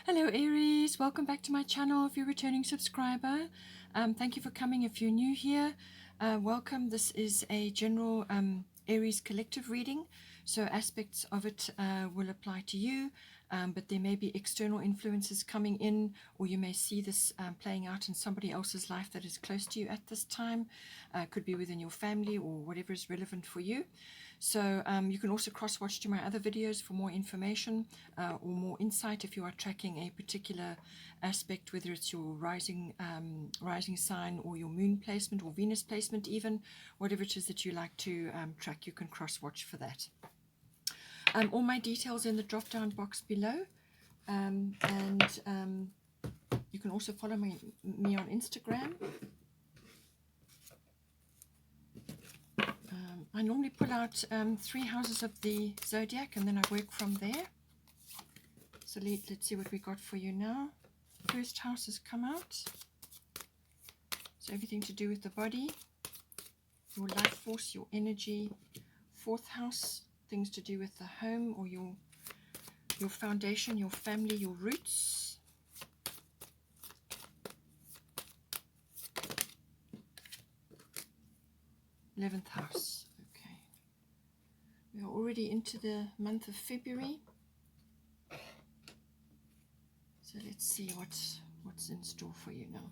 Hello Aries, welcome back to my channel if you're a returning subscriber. Thank you for coming if you're new here. Welcome. This is a general Aries collective reading, so aspects of it will apply to you, but there may be external influences coming in, or you may see this playing out in somebody else's life that is close to you at this time. Could be within your family or whatever is relevant for you. So you can also cross-watch to my other videos for more information or more insight if you are tracking a particular aspect, whether it's your rising sign or your moon placement or Venus placement even, whatever it is that you like to track, you can cross-watch for that. All my details in the drop-down box below, and you can also follow me on Instagram. I normally pull out 3 houses of the zodiac and then I work from there. So let's see what we got for you now. First house has come out. So everything to do with the body, your life force, your energy. Fourth house, things to do with the home or your foundation, your family, your roots. Eleventh house. Okay. We are already into the month of February. So let's see what's in store for you now.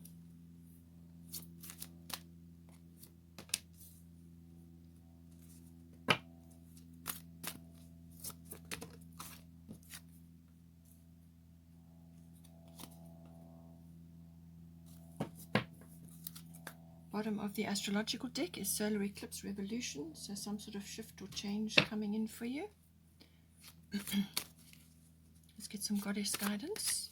Bottom of the astrological deck is solar eclipse revolution, so some sort of shift or change coming in for you. Let's get some goddess guidance.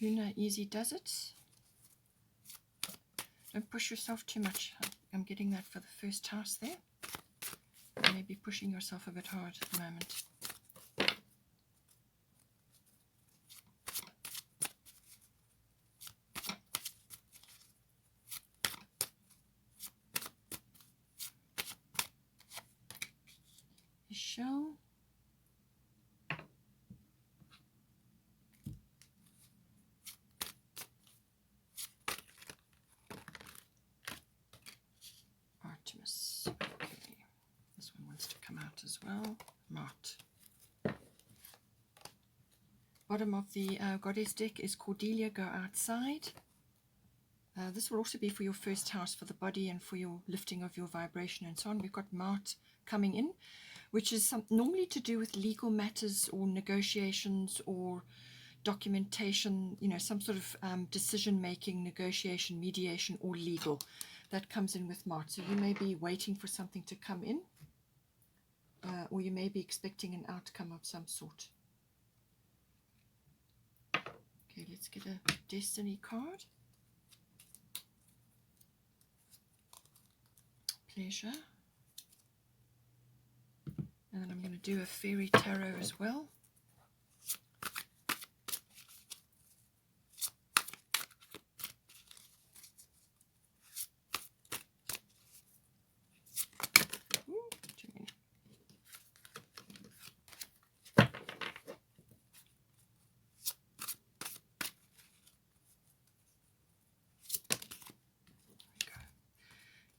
Huna easy does it. Don't push yourself too much. I'm getting that for the first house there. You may be pushing yourself a bit hard at the moment. Shell. Artemis. Okay. This one wants to come out as well. Mart. Bottom of the goddess deck is Cordelia, go outside. This will also be for your first house, for the body and for your lifting of your vibration and so on. We've got Mart coming in, which is normally to do with legal matters or negotiations or documentation, you know, some sort of decision-making, negotiation, mediation, or legal. That comes in with Mart. So you may be waiting for something to come in, or you may be expecting an outcome of some sort. Okay, let's get a destiny card. Pleasure. And then I'm going to do a fairy tarot as well. Ooh, too many.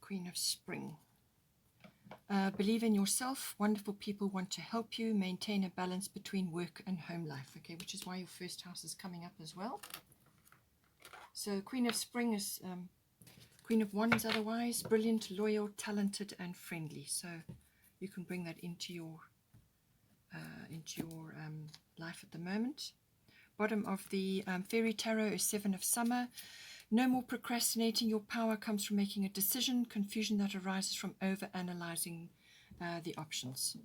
Queen of Spring. Believe in yourself. Wonderful people want to help you. Maintain a balance between work and home life. Okay, which is why your first house is coming up as well. So Queen of Spring is Queen of Wands otherwise. Brilliant, loyal, talented, and friendly. So you can bring that into your life at the moment. Bottom of the Fairy Tarot is Seven of Summer. No more procrastinating. Your power comes from making a decision. Confusion that arises from over-analyzing the options.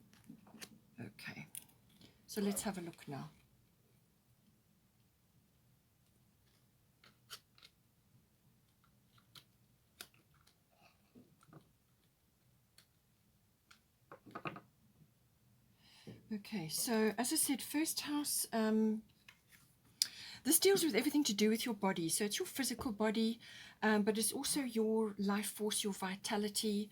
Okay, so let's have a look now. Okay, so as I said, first house, This deals with everything to do with your body. So it's your physical body, but it's also your life force, your vitality.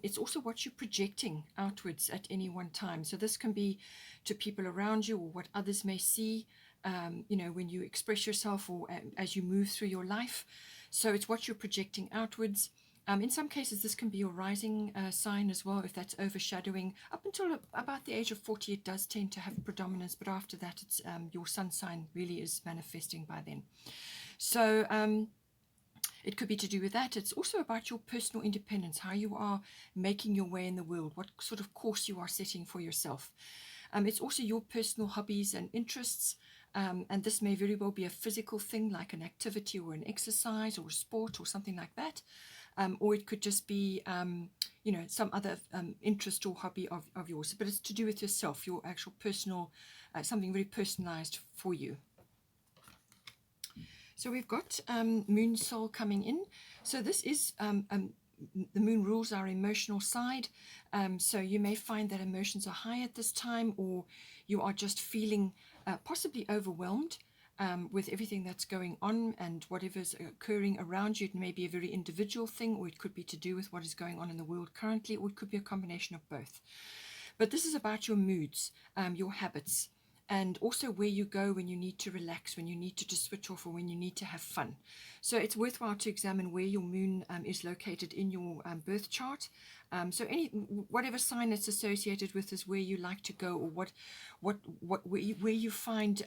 It's also what you're projecting outwards at any one time. So this can be to people around you or what others may see, when you express yourself or as you move through your life. So it's what you're projecting outwards. In some cases, this can be your rising sign as well, if that's overshadowing. Up until about the age of 40, it does tend to have predominance, but after that, it's your sun sign really is manifesting by then. So it could be to do with that. It's also about your personal independence, how you are making your way in the world, what sort of course you are setting for yourself. It's also your personal hobbies and interests. And this may very well be a physical thing like an activity or an exercise or a sport or something like that. Or it could just be, some other interest or hobby of yours. But it's to do with yourself, your actual personal, something very personalized for you. So we've got Moon Soul coming in. So this is the moon rules our emotional side. So you may find that emotions are high at this time, or you are just feeling possibly overwhelmed with everything that's going on and whatever's occurring around you. It may be a very individual thing, or it could be to do with what is going on in the world currently, or it could be a combination of both. But this is about your moods, your habits, and also where you go when you need to relax, when you need to just switch off, or when you need to have fun. So it's worthwhile to examine where your moon is located in your birth chart. So whatever sign it's associated with is where you like to go, or where you find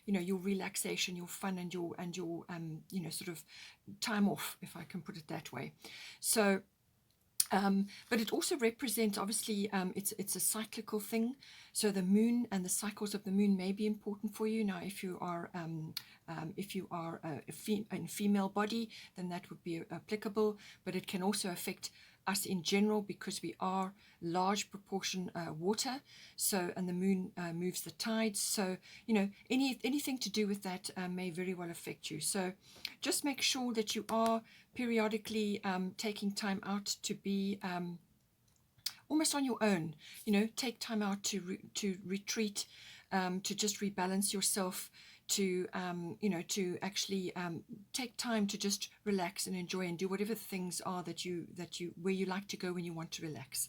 your relaxation, your fun, and your sort of time off, if I can put it that way. So. But it also represents, obviously, it's a cyclical thing. So the moon and the cycles of the moon may be important for you. Now, if you are in female body, then that would be applicable. But it can also affect us in general, because we are large proportion water. So, and the moon moves the tides. So, anything to do with that may very well affect you. So just make sure that you are periodically taking time out to be almost on your own. Take time out to retreat, to just rebalance yourself, to actually take time to just relax and enjoy and do whatever things are that you where you like to go when you want to relax.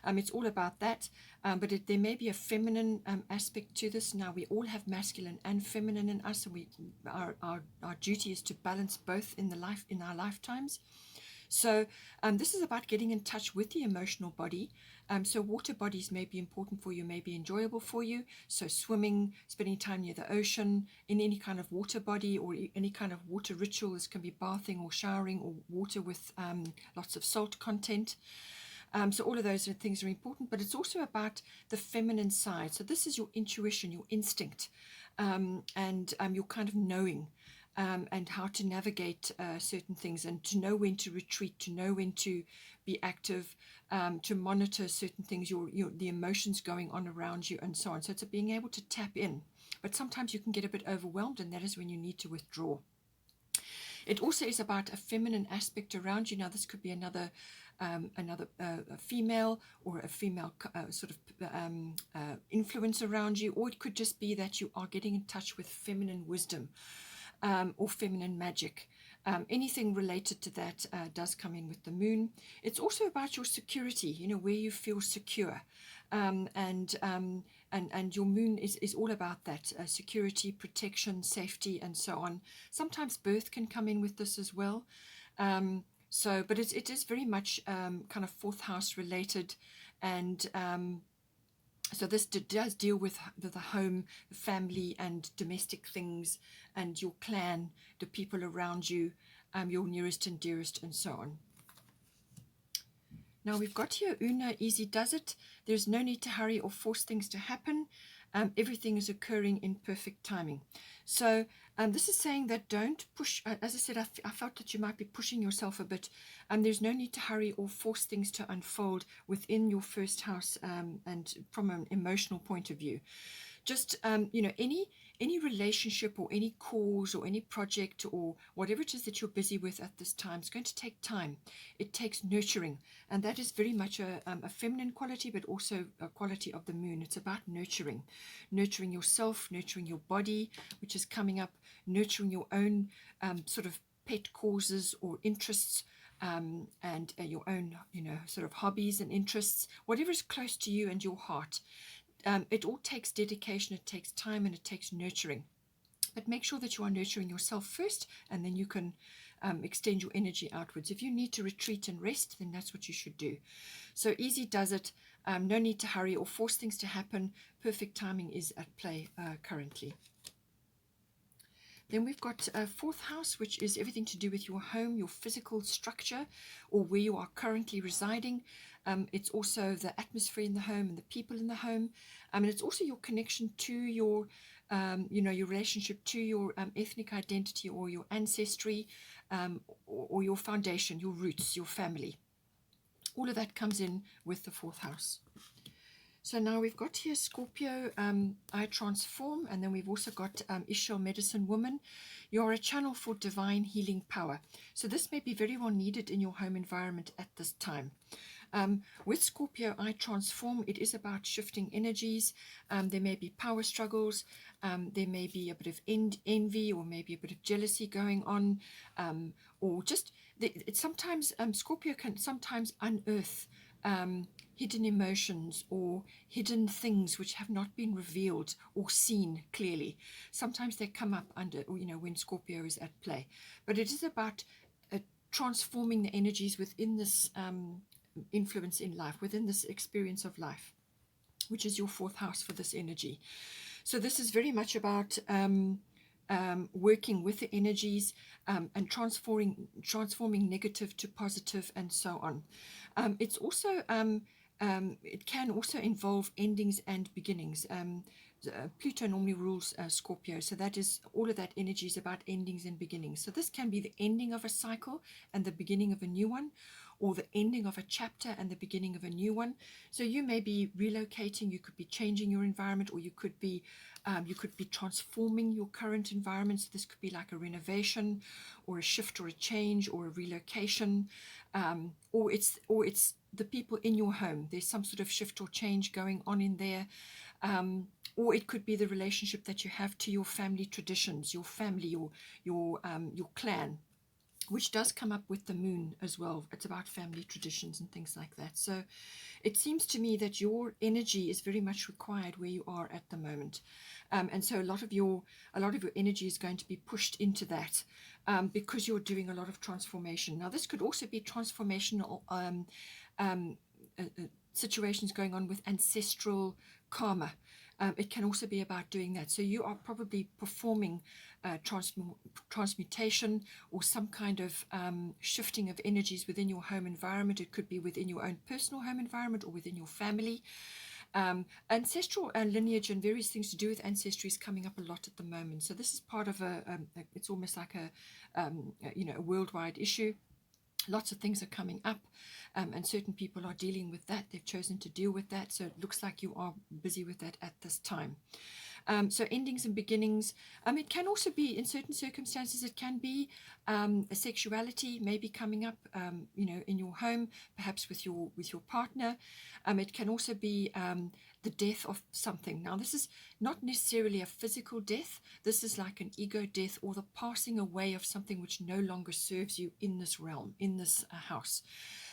It's all about that, but there may be a feminine aspect to this. Now, we all have masculine and feminine in us, and our duty is to balance both in our lifetimes. So this is about getting in touch with the emotional body. So water bodies may be important for you, may be enjoyable for you. So swimming, spending time near the ocean, in any kind of water body, or any kind of water ritual. This can be bathing or showering, or water with lots of salt content. So all of those things are important, but it's also about the feminine side. So this is your intuition, your instinct, and your kind of knowing. And how to navigate certain things, and to know when to retreat, to know when to be active, to monitor certain things, the emotions going on around you, and so on. So it's being able to tap in. But sometimes you can get a bit overwhelmed, and that is when you need to withdraw. It also is about a feminine aspect around you. Now, this could be another female, or a female sort of influence around you, or it could just be that you are getting in touch with feminine wisdom. Or feminine magic. Anything related to that does come in with the moon. It's also about your security, where you feel secure. And your moon is all about that, security, protection, safety, and so on. Sometimes birth can come in with this as well. But it is very much kind of fourth house related, and so this does deal with the home, the family, and domestic things, and your clan, the people around you, your nearest and dearest, and so on. Now we've got here, Una easy does it. There's no need to hurry or force things to happen. Everything is occurring in perfect timing. So this is saying that don't push. As I said, I felt that you might be pushing yourself a bit. There's no need to hurry or force things to unfold within your first house, and from an emotional point of view. Just any any relationship or any cause or any project or whatever it is that you're busy with at this time is going to take time. It takes nurturing, and that is very much a feminine quality, but also a quality of the moon. It's about nurturing yourself, nurturing your body, which is coming up, nurturing your own sort of pet causes or interests, and your own, sort of hobbies and interests, whatever is close to you and your heart. It all takes dedication, it takes time, and it takes nurturing. But make sure that you are nurturing yourself first, and then you can extend your energy outwards. If you need to retreat and rest, then that's what you should do. So easy does it. No need to hurry or force things to happen. Perfect timing is at play currently. Then we've got fourth house, which is everything to do with your home, your physical structure, or where you are currently residing. It's also the atmosphere in the home and the people in the home. And it's also your connection to your, your relationship to your ethnic identity or your ancestry, or your foundation, your roots, your family. All of that comes in with the fourth house. So now we've got here Scorpio, I transform, and then we've also got Ishel, medicine woman. You're a channel for divine healing power. So this may be very well needed in your home environment at this time. With Scorpio, I transform, it is about shifting energies. There may be power struggles. There may be a bit of envy, or maybe a bit of jealousy going on, or just sometimes Scorpio can sometimes unearth hidden emotions or hidden things which have not been revealed or seen clearly. Sometimes they come up under, when Scorpio is at play. But it is about transforming the energies within this influence in life, within this experience of life, which is your fourth house for this energy. So this is very much about working with the energies and transforming negative to positive and so on. It's also it can also involve endings and beginnings. Pluto normally rules Scorpio, so that is, all of that energy is about endings and beginnings. So this can be the ending of a cycle and the beginning of a new one, or the ending of a chapter and the beginning of a new one. So you may be relocating, you could be changing your environment, or you could be transforming your current environment. So this could be like a renovation, or a shift, or a change, or a relocation, or it's the people in your home. There's some sort of shift or change going on in there. Or it could be the relationship that you have to your family traditions, your family, your clan, which does come up with the moon as well. It's about family traditions and things like that. So it seems to me that your energy is very much required where you are at the moment. And so a lot of your energy is going to be pushed into that, because you're doing a lot of transformation. Now, this could also be transformational situations going on with ancestral karma. It can also be about doing that. So you are probably performing transmutation, or some kind of shifting of energies within your home environment. It could be within your own personal home environment, or within your family. Ancestral lineage and various things to do with ancestry is coming up a lot at the moment. So this is part of it's almost like a worldwide issue. Lots of things are coming up, and certain people are dealing with that. They've chosen to deal with that. So it looks like you are busy with that at this time. So endings and beginnings. It can also be, in certain circumstances, it can be a sexuality maybe coming up, in your home, perhaps with your partner. It can also be the death of something. Now, this is not necessarily a physical death. This is like an ego death, or the passing away of something which no longer serves you in this realm, in this house.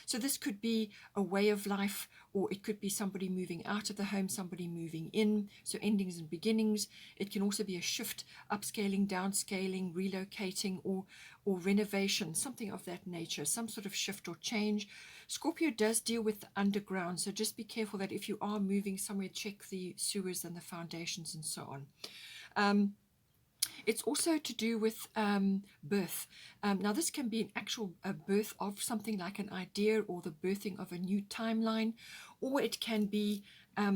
So this could be a way of life, or it could be somebody moving out of the home, somebody moving in. So endings and beginnings. It can also be a shift, upscaling, downscaling, relocating, or renovation, something of that nature, some sort of shift or change. Scorpio does deal with the underground, so just be careful that if you are moving somewhere, check the sewers and the foundations and so on. It's also to do with birth. Now, this can be an actual birth of something like an idea, or the birthing of a new timeline, or it can be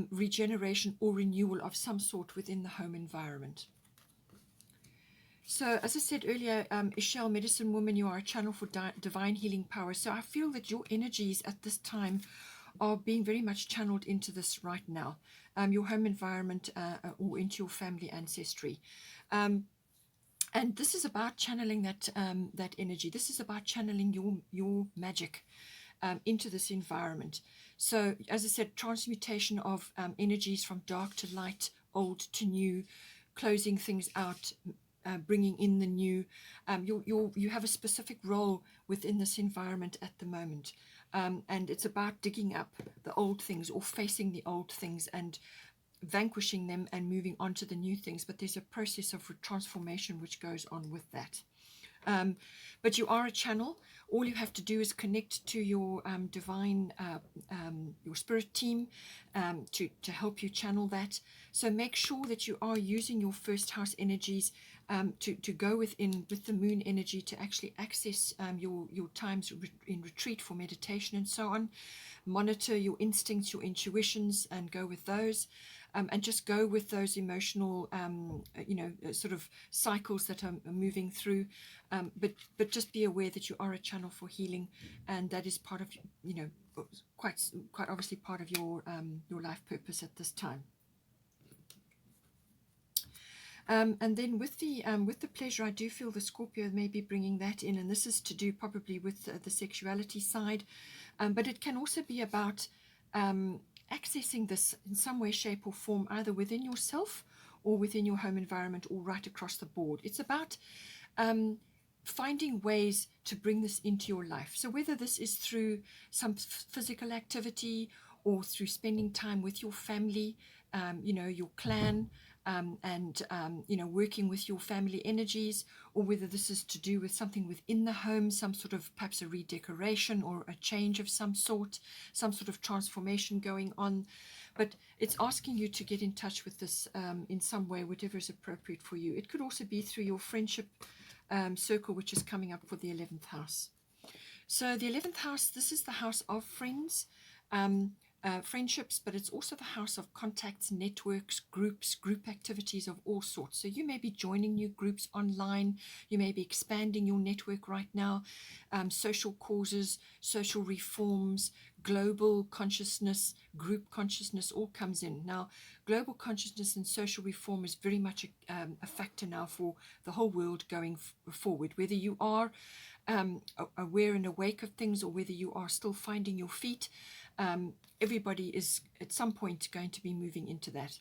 regeneration or renewal of some sort within the home environment. So, as I said earlier, Ishel, medicine woman, you are a channel for divine healing power. So I feel that your energies at this time are being very much channeled into this right now. Your home environment, or into your family ancestry. And this is about channeling that energy. This is about channeling your magic into this environment. So, as I said, transmutation of energies from dark to light, old to new, closing things out, bringing in the new. You have a specific role within this environment at the moment, and it's about digging up the old things or facing the old things and vanquishing them and moving on to the new things. But there's a process of transformation which goes on with that. But you are a channel. All you have to do is connect to your divine, your spirit team, to help you channel that. So make sure that you are using your first house energies to go with the moon energy to actually access your times in retreat for meditation and so on. Monitor your instincts, your intuitions, and go with those. And just go with those emotional, sort of cycles that are moving through. But just be aware that you are a channel for healing, and that is part of, quite obviously part of your life purpose at this time. And then with the pleasure, I do feel the Scorpio may be bringing that in, and this is to do probably with the sexuality side, but it can also be about accessing this in some way, shape or form, either within yourself or within your home environment or right across the board. It's about finding ways to bring this into your life. So whether this is through some physical activity or through spending time with your family, your clan, and working with your family energies, or whether this is to do with something within the home, some sort of perhaps a redecoration or a change of some sort, some sort of transformation going on. But it's asking you to get in touch with this in some way, whatever is appropriate for you. It could also be through your friendship circle, which is coming up for the 11th house. So the 11th house, this is the house of friends, friendships, but it's also the house of contacts, networks, group activities of all sorts. So you may be joining new groups online, you may be expanding your network right now, social causes, social reforms, global consciousness, group consciousness all comes in. Now, global consciousness and social reform is very much a factor now for the whole world going forward, whether you are aware and awake of things or whether you are still finding your feet. Everybody is at some point going to be moving into that.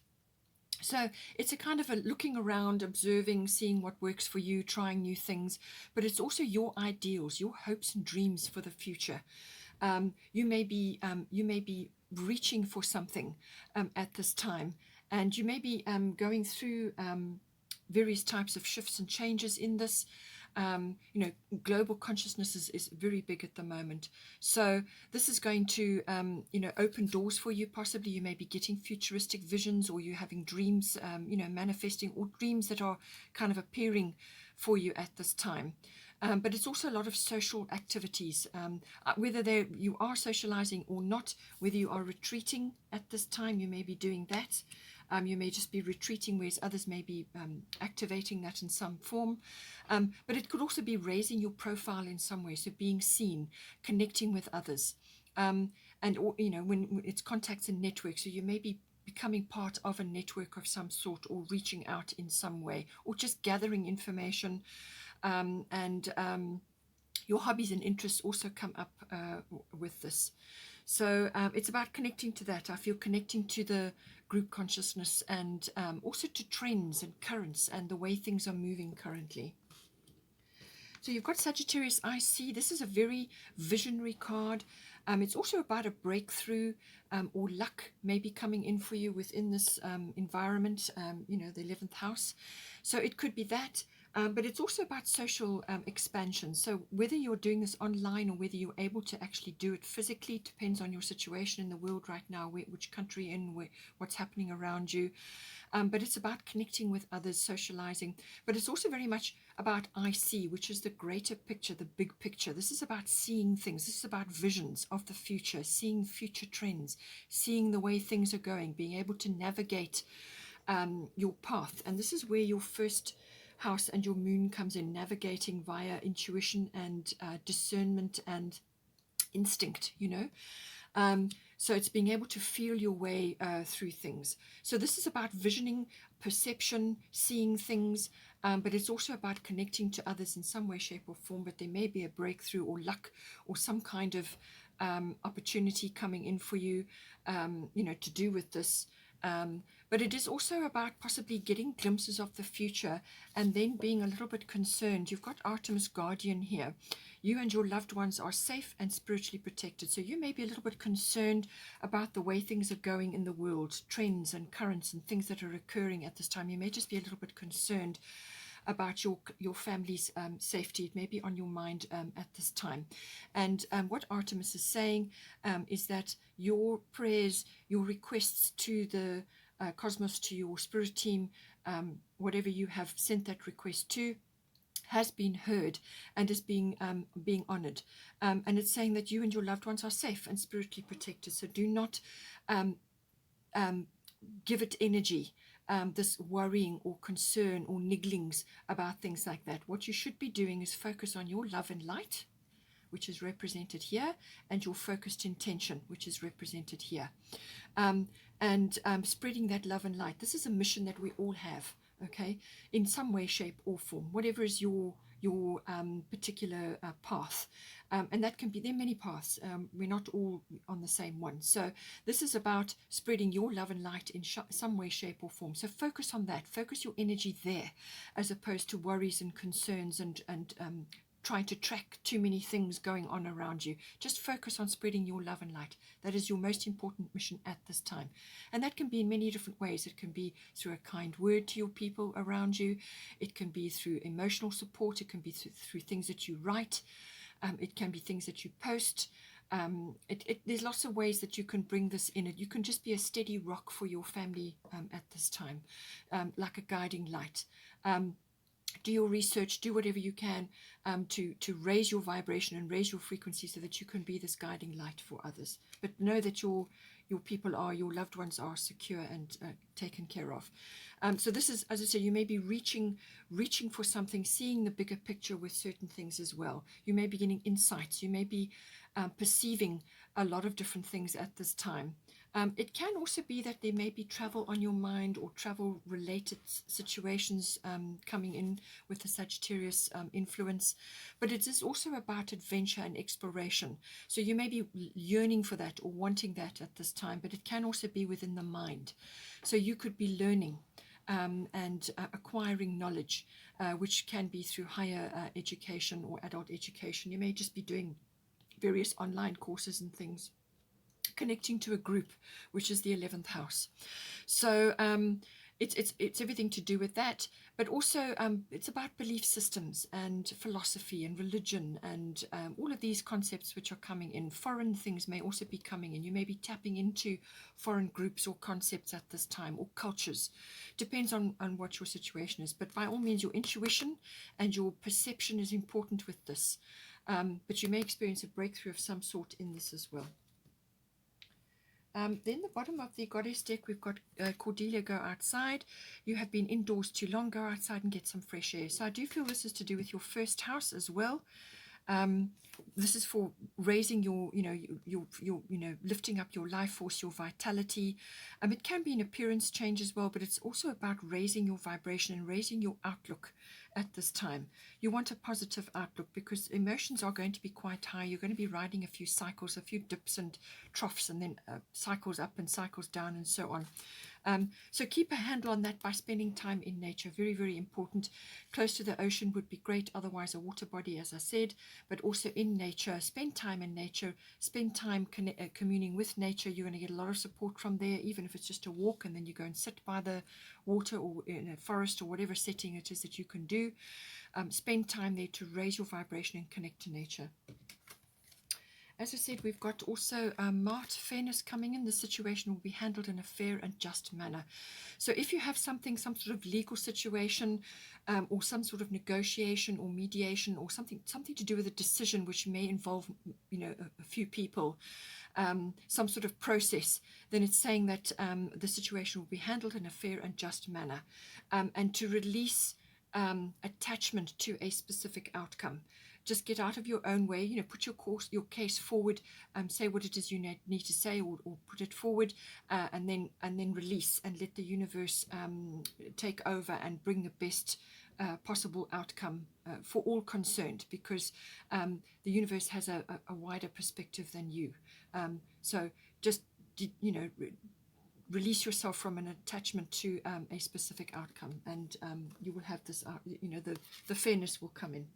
So it's a kind of a looking around, observing, seeing what works for you, trying new things, but it's also your ideals, your hopes and dreams for the future. You may be reaching for something at this time, and you may be going through various types of shifts and changes in this. Global consciousness is very big at the moment. So this is going to, open doors for you. Possibly you may be getting futuristic visions, or you're having dreams, manifesting, or dreams that are kind of appearing for you at this time. But it's also a lot of social activities, whether you are socializing or not, whether you are retreating at this time, you may be doing that. You may just be retreating, whereas others may be activating that in some form. But it could also be raising your profile in some way, so being seen, connecting with others. When it's contacts and networks, so you may be becoming part of a network of some sort, or reaching out in some way, or just gathering information. Your hobbies and interests also come up with this. So it's about connecting to that. I feel connecting to the group consciousness, and also to trends and currents and the way things are moving currently. So you've got Sagittarius IC. This is a very visionary card. It's also about a breakthrough, or luck maybe coming in for you within this environment, the 11th house. So it could be that. But it's also about social expansion. So whether you're doing this online or whether you're able to actually do it physically, depends on your situation in the world right now, which country in, what's happening around you. But it's about connecting with others, socializing. But it's also very much about IC, which is the greater picture, the big picture. This is about seeing things. This is about visions of the future, seeing future trends, seeing the way things are going, being able to navigate your path. And this is where your first house and your moon comes in, navigating via intuition and discernment and instinct, So it's being able to feel your way through things. So this is about visioning, perception, seeing things, but it's also about connecting to others in some way, shape, or form. But there may be a breakthrough or luck or some kind of opportunity coming in for you, to do with this. But it is also about possibly getting glimpses of the future and then being a little bit concerned. You've got Artemis Guardian here. You and your loved ones are safe and spiritually protected. So you may be a little bit concerned about the way things are going in the world, trends and currents and things that are occurring at this time. You may just be a little bit concerned about your family's safety. It may be on your mind at this time. And what Artemis is saying is that your prayers, your requests to the cosmos, to your spirit team, whatever you have sent that request to, has been heard and is being honored. And it's saying that you and your loved ones are safe and spiritually protected. So do not give it energy, this worrying or concern or nigglings about things like that. What you should be doing is focus on your love and light, which is represented here, and your focused intention, which is represented here. And spreading that love and light. This is a mission that we all have, okay, in some way, shape, or form, whatever is your particular path. And that can be, there are many paths. We're not all on the same one. So this is about spreading your love and light in some way, shape, or form. So focus on that. Focus your energy there, as opposed to worries and concerns and trying to track too many things going on around you. Just focus on spreading your love and light. That is your most important mission at this time. And that can be in many different ways. It can be through a kind word to your people around you. It can be through emotional support. It can be through things that you write. It can be things that you post. There's lots of ways that you can bring this in. You can just be a steady rock for your family at this time, like a guiding light. Do your research, do whatever you can to raise your vibration and raise your frequency so that you can be this guiding light for others. But know that your people are, your loved ones are secure and taken care of. So this is, as I say, you may be reaching for something, seeing the bigger picture with certain things as well. You may be getting insights. You may be perceiving a lot of different things at this time. It can also be that there may be travel on your mind or travel related situations coming in with the Sagittarius influence, but it is also about adventure and exploration. So you may be yearning for that or wanting that at this time, but it can also be within the mind. So you could be learning and acquiring knowledge, which can be through higher education or adult education. You may just be doing various online courses and things, connecting to a group, which is the 11th house. So it's everything to do with that, but also it's about belief systems and philosophy and religion and all of these concepts which are coming in. Foreign things may also be coming in. You may be tapping into foreign groups or concepts at this time, or cultures. Depends on what your situation is. But by all means, your intuition and your perception is important with this. But you may experience a breakthrough of some sort in this as well. Then the bottom of the goddess deck, we've got Cordelia, go outside. You have been indoors too long, go outside and get some fresh air. So I do feel this is to do with your first house as well. This is for raising your lifting up your life force, your vitality. It can be an appearance change as well, but it's also about raising your vibration and raising your outlook at this time. You want a positive outlook because emotions are going to be quite high. You're going to be riding a few cycles, a few dips and troughs, and then cycles up and cycles down and so on. So keep a handle on that by spending time in nature. Very, very important. Close to the ocean would be great. Otherwise, a water body, as I said, but also in nature. Spend time in nature. Spend time communing with nature. You're going to get a lot of support from there, even if it's just a walk, and then you go and sit by the water or in a forest or whatever setting it is that you can do. Spend time there to raise your vibration and connect to nature. As I said, we've got also Mart, fairness coming in. The situation will be handled in a fair and just manner. So if you have some sort of legal situation or some sort of negotiation or mediation or something to do with a decision which may involve, a few people, some sort of process, then it's saying that the situation will be handled in a fair and just manner, and to release attachment to a specific outcome, just get out of your own way, put your case forward, say what it is you need to say, or put it forward, and then release and let the universe take over and bring the best possible outcome for all concerned, because the universe has a wider perspective than you. So just, release yourself from an attachment to a specific outcome, and you will have this, the fairness will come in.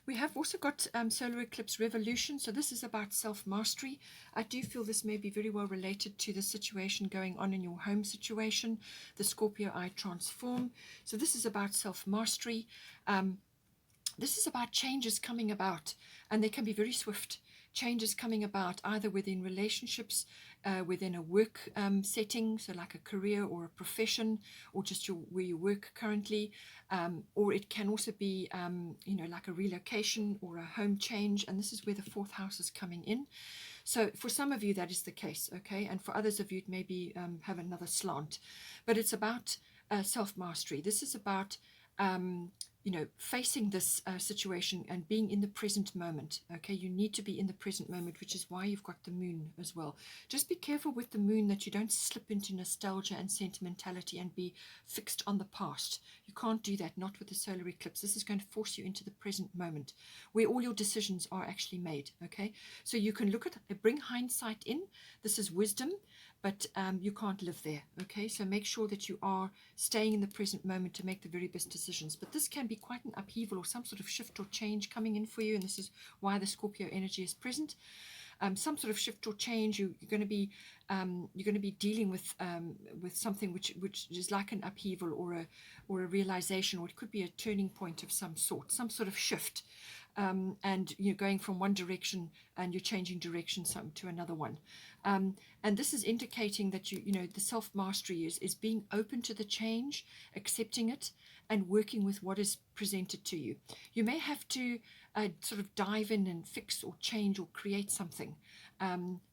We have also got solar eclipse revolution. So this is about self-mastery. I do feel this may be very well related to the situation going on in your home situation, the Scorpio I transform. So this is about self-mastery. This is about changes coming about, and they can be very swift. Changes coming about either within relationships, within a work setting, so like a career or a profession, or just where you work currently, or it can also be, like a relocation or a home change, and this is where the 4th house is coming in. So for some of you that is the case, okay, and for others of you it maybe have another slant, but it's about self-mastery. This is about facing this situation and being in the present moment. Okay, you need to be in the present moment, which is why you've got the moon as well. Just be careful with the moon that you don't slip into nostalgia and sentimentality and be fixed on the past. You can't do that, not with the solar eclipse. This is going to force you into the present moment, where all your decisions are actually made. Okay, so you can look at, bring hindsight in. This is wisdom, but you can't live there. Okay, so make sure that you are staying in the present moment to make the very best decisions. But this can be quite an upheaval or some sort of shift or change coming in for you, and this is why the Scorpio energy is present. Some sort of shift or change. You're going to be dealing with something which is like an upheaval or a realization, or it could be a turning point of some sort, some sort of shift. And you're going from one direction and you're changing direction to another one. And this is indicating that the self-mastery is being open to the change, accepting it, and working with what is presented to you. You may have to sort of dive in and fix or change or create something.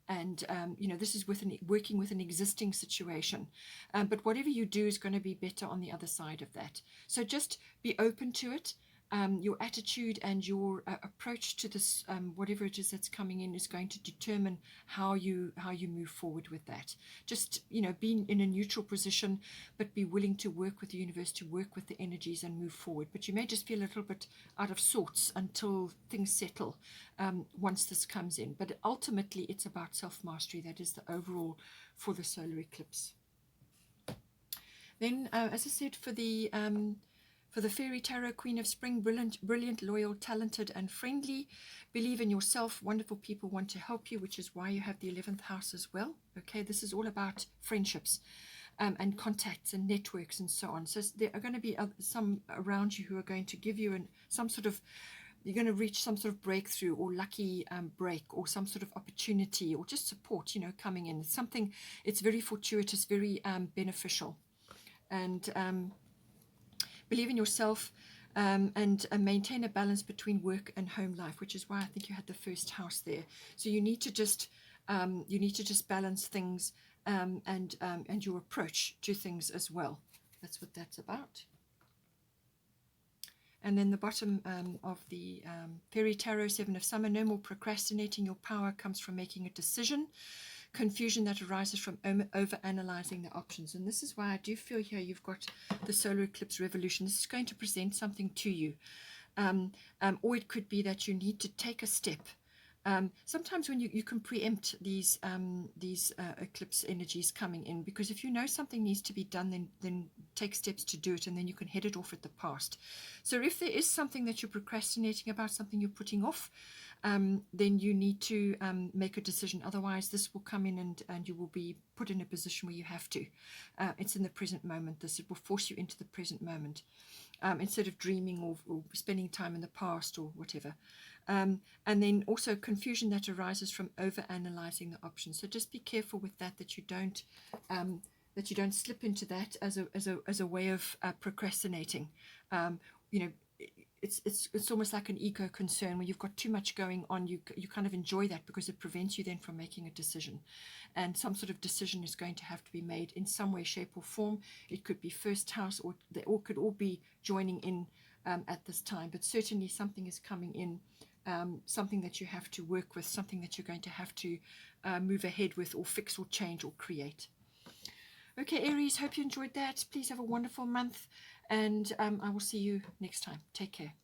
This is working with an existing situation. But whatever you do is going to be better on the other side of that. So just be open to it. Your attitude and your approach to this, whatever it is that's coming in, is going to determine how you move forward with that. Just be in a neutral position, but be willing to work with the universe, to work with the energies and move forward. But you may just feel a little bit out of sorts until things settle once this comes in. But ultimately, it's about self-mastery. That is the overall for the solar eclipse. Then, as I said, for the Fairy Tarot, Queen of Spring, brilliant, loyal, talented, and friendly. Believe in yourself. Wonderful people want to help you, which is why you have the 11th house as well. Okay, this is all about friendships and contacts and networks and so on. So there are going to be some around you who are going to give you you're going to reach some sort of breakthrough or lucky break or some sort of opportunity or just support, coming in. It's very fortuitous, very beneficial. And believe in yourself, and maintain a balance between work and home life, which is why I think you had the 1st house there. So you need to just balance things and your approach to things as well. That's what that's about. And then the bottom of the Fairy Tarot, 7 of Summer. No more procrastinating. Your power comes from making a decision. Confusion that arises from over-analyzing the options. And this is why I do feel here you've got the solar eclipse revolution. This is going to present something to you. Or it could be that you need to take a step. Sometimes when you can preempt these eclipse energies coming in, because if you know something needs to be done, then take steps to do it, and then you can head it off at the past. So if there is something that you're procrastinating about, something you're putting off, then you need to make a decision. Otherwise, this will come in and you will be put in a position where you have to. It's in the present moment. It will force you into the present moment instead of dreaming or spending time in the past or whatever. And then also confusion that arises from over-analyzing the options. So just be careful with that you don't slip into that as a way of procrastinating. It's almost like an ego concern where you've got too much going on. You kind of enjoy that because it prevents you then from making a decision, and some sort of decision is going to have to be made in some way, shape or form. It could be 1st house, or they all could all be joining in at this time, but certainly something is coming in, something that you have to work with, something that you're going to have to move ahead with, or fix, or change, or create. Okay, Aries, hope you enjoyed that. Please have a wonderful month, and I will see you next time. Take care.